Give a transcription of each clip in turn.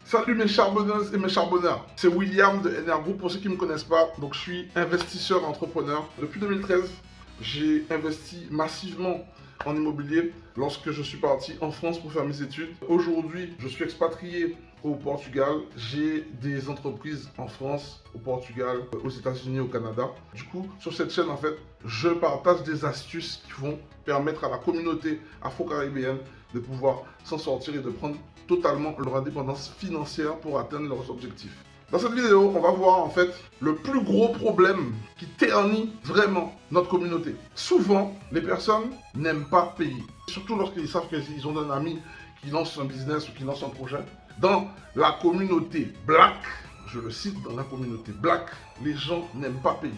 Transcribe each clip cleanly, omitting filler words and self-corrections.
Salut mes charbonneuses et mes charbonneurs, c'est William de NR Group pour ceux qui ne me connaissent pas. Donc je suis investisseur et entrepreneur. Depuis 2013, j'ai investi massivement en immobilier lorsque je suis parti en France pour faire mes études. Aujourd'hui, je suis expatrié au Portugal. J'ai des entreprises en France, au Portugal, aux États-Unis, au Canada. Du coup, sur cette chaîne, en fait, je partage des astuces qui vont permettre à la communauté afro-caribéenne de pouvoir s'en sortir et de prendre totalement leur indépendance financière pour atteindre leurs objectifs. Dans cette vidéo, on va voir en fait le plus gros problème qui ternit vraiment notre communauté. Souvent, les personnes n'aiment pas payer. Surtout lorsqu'ils savent qu'ils ont un ami qui lance un business ou qui lance un projet. Dans la communauté black, je le cite, dans la communauté black, les gens n'aiment pas payer.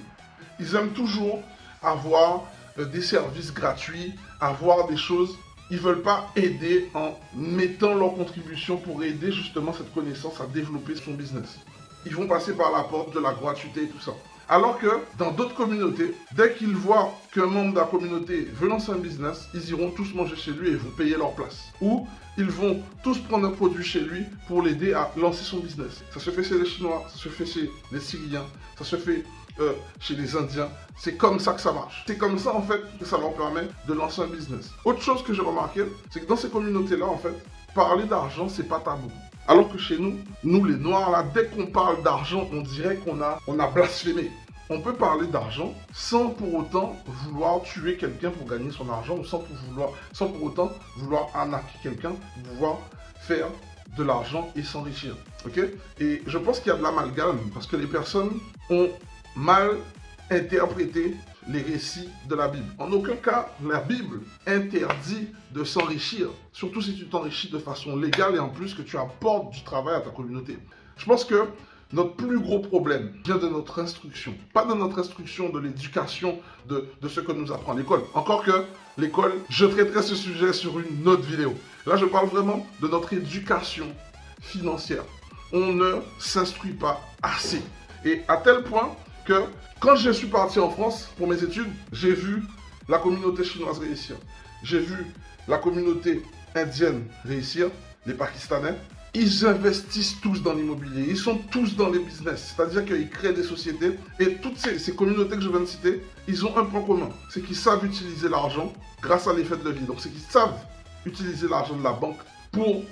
Ils aiment toujours avoir des services gratuits, avoir des choses. Ils ne veulent pas aider en mettant leur contribution pour aider justement cette connaissance à développer son business. Ils vont passer par la porte de la gratuité et tout ça. Alors que dans d'autres communautés, dès qu'ils voient qu'un membre de la communauté veut lancer un business, ils iront tous manger chez lui et vont payer leur place. Ou ils vont tous prendre un produit chez lui pour l'aider à lancer son business. Ça se fait chez les Chinois, ça se fait chez les Syriens, ça se fait chez les Indiens. C'est comme ça que ça marche. C'est comme ça en fait que ça leur permet de lancer un business. Autre chose que j'ai remarqué, c'est que dans ces communautés-là, en fait, parler d'argent, c'est pas tabou. Alors que chez nous, nous les Noirs, là, dès qu'on parle d'argent, on dirait qu'on a blasphémé. On peut parler d'argent sans pour autant vouloir tuer quelqu'un pour gagner son argent ou sans pour autant vouloir arnaquer quelqu'un pour pouvoir faire de l'argent et s'enrichir. Ok? Et je pense qu'il y a de l'amalgame parce que les personnes ont mal interprété les récits de la Bible. En aucun cas, la Bible interdit de s'enrichir, surtout si tu t'enrichis de façon légale et en plus que tu apportes du travail à ta communauté. Je pense que notre plus gros problème vient de notre instruction. Pas de notre instruction, de l'éducation, de ce que nous apprend l'école. Encore que l'école, je traiterai ce sujet sur une autre vidéo. Là, je parle vraiment de notre éducation financière. On ne s'instruit pas assez. Et à tel point que quand je suis parti en France pour mes études, j'ai vu la communauté chinoise réussir. J'ai vu la communauté indienne réussir, les Pakistanais. Ils investissent tous dans l'immobilier, ils sont tous dans les business, c'est-à-dire qu'ils créent des sociétés. Et toutes ces communautés que je viens de citer, ils ont un point commun, c'est qu'ils savent utiliser l'argent grâce à l'effet de levier. Donc c'est qu'ils savent utiliser l'argent de la banque pour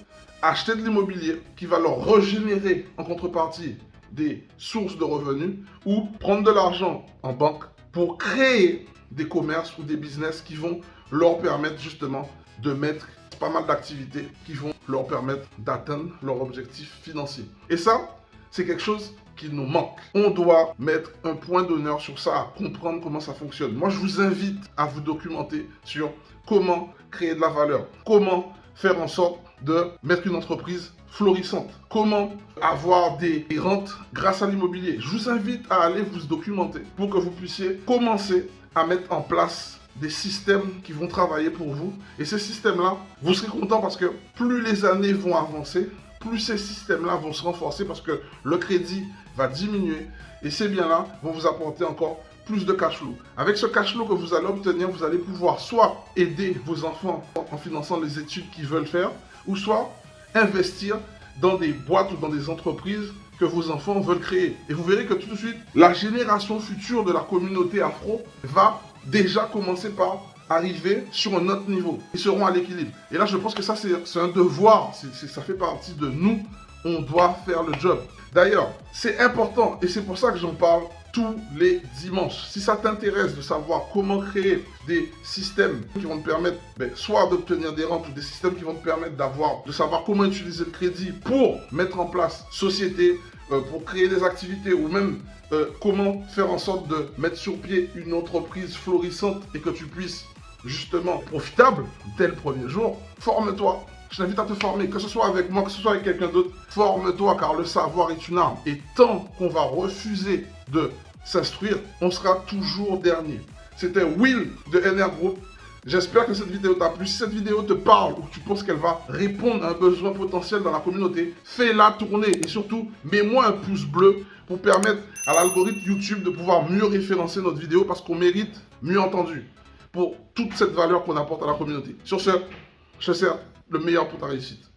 acheter de l'immobilier qui va leur régénérer en contrepartie des sources de revenus ou prendre de l'argent en banque pour créer des commerces ou des business qui vont leur permettre justement de mettre pas mal d'activités qui vont leur permettre d'atteindre leur objectif financier. Et ça, c'est quelque chose qui nous manque. On doit mettre un point d'honneur sur ça, à comprendre comment ça fonctionne. Moi, je vous invite à vous documenter sur comment créer de la valeur, comment faire en sorte de mettre une entreprise florissante, comment avoir des rentes grâce à l'immobilier. Je vous invite à aller vous documenter pour que vous puissiez commencer à mettre en place des systèmes qui vont travailler pour vous. Et ces systèmes-là, vous serez content parce que plus les années vont avancer, plus ces systèmes-là vont se renforcer parce que le crédit va diminuer et ces biens-là vont vous apporter encore plus de cash flow. Avec ce cash flow que vous allez obtenir, vous allez pouvoir soit aider vos enfants en finançant les études qu'ils veulent faire, ou soit investir dans des boîtes ou dans des entreprises que vos enfants veulent créer. Et vous verrez que tout de suite, la génération future de la communauté afro va déjà commencer par arriver sur un autre niveau. Ils seront à l'équilibre. Et là, je pense que ça, c'est un devoir. Ça fait partie de nous. On doit faire le job. D'ailleurs, c'est important et c'est pour ça que j'en parle tous les dimanches. Si ça t'intéresse de savoir comment créer des systèmes qui vont te permettre soit d'obtenir des rentes ou des systèmes qui vont te permettre de savoir comment utiliser le crédit pour mettre en place société, pour créer des activités ou même comment faire en sorte de mettre sur pied une entreprise florissante et que tu puisses justement profitable dès le premier jour, forme-toi. Je t'invite à te former, que ce soit avec moi, que ce soit avec quelqu'un d'autre. Forme-toi car le savoir est une arme. Et tant qu'on va refuser de s'instruire, on sera toujours dernier. C'était Will de NR Group. J'espère que cette vidéo t'a plu. Si cette vidéo te parle ou que tu penses qu'elle va répondre à un besoin potentiel dans la communauté, fais-la tourner. Et surtout, mets-moi un pouce bleu pour permettre à l'algorithme YouTube de pouvoir mieux référencer notre vidéo parce qu'on mérite mieux entendu pour toute cette valeur qu'on apporte à la communauté. Sur ce, je te souhaite le meilleur pour ta réussite.